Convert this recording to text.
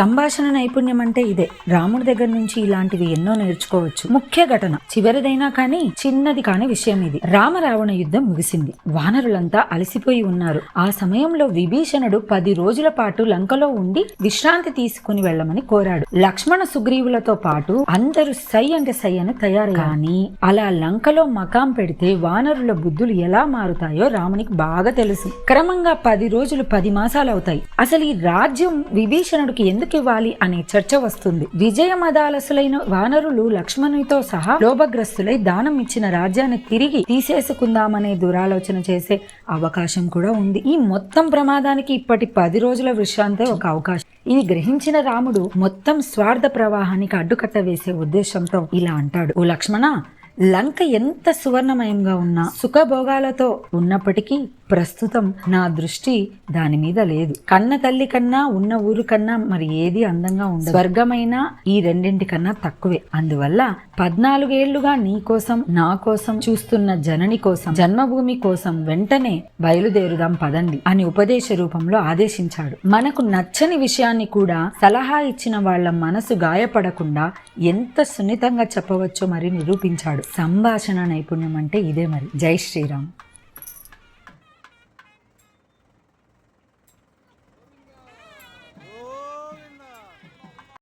సంభాషణ నైపుణ్యం అంటే ఇదే. రాముడి దగ్గర నుంచి ఇలాంటివి ఎన్నో నేర్చుకోవచ్చు. ముఖ్య ఘటన, చివరిదైనా కానీ చిన్నది కాని విషయం ఇది. రామరావణ యుద్ధం ముగిసింది. వానరులంతా అలసిపోయి ఉన్నారు. ఆ సమయంలో విభీషణుడు 10 రోజుల పాటు లంకలో ఉండి విశ్రాంతి తీసుకుని వెళ్ళమని కోరాడు. లక్ష్మణ సుగ్రీవులతో పాటు అందరూ సై అంటే సై అని తయారు. కానీ అలా లంకలో మకాం పెడితే వానరుల బుద్ధులు ఎలా మారుతాయో రామునికి బాగా తెలుసు. క్రమంగా 10 రోజులు 10 మాసాలు అవుతాయి. అసలు ఈ రాజ్యం విభీషణుడికి ఎందుకు ఇవ్వాలి అనే చర్చ వస్తుంది. విజయమదాలసులైన వానరులు లక్ష్మణునితో సహా లోభగ్రస్తులై దానం ఇచ్చిన రాజ్యాన్ని తిరిగి తీసేసుకుందామనే దురాలోచన చేసే అవకాశం కూడా ఉంది. ఈ మొత్తం ప్రమాదానికి ఇప్పటి 10 రోజుల విశ్రాంతే ఒక అవకాశం. ఇది గ్రహించిన రాముడు మొత్తం స్వార్థ ప్రవాహానికి అడ్డుకట్ట వేసే ఉద్దేశంతో ఇలా అంటాడు: ఓ లక్ష్మణ, లంక ఎంత సువర్ణమయంగా ఉన్నా, సుఖభోగాలతో ఉన్నప్పటికీ ప్రస్తుతం నా దృష్టి దాని మీద లేదు. కన్న తల్లి కన్నా ఉన్న ఊరు కన్నా మరి ఏది అందంగా ఉండదు. స్వర్గమైన ఈ రెండింటి కన్నా తక్కువే. అందువల్ల 14 ఏళ్లుగా నీ కోసం నా కోసం చూస్తున్న జనని కోసం, జన్మభూమి కోసం వెంటనే బయలుదేరుదాం పదండి అని ఉపదేశ రూపంలో ఆదేశించాడు. మనకు నచ్చని విషయాన్ని కూడా సలహా ఇచ్చిన వాళ్ళ మనసు గాయపడకుండా ఎంత సున్నితంగా చెప్పవచ్చో మరి నిరూపించాడు. సంభాషణ నైపుణ్యం అంటే ఇదే మరి. జై శ్రీరామ్.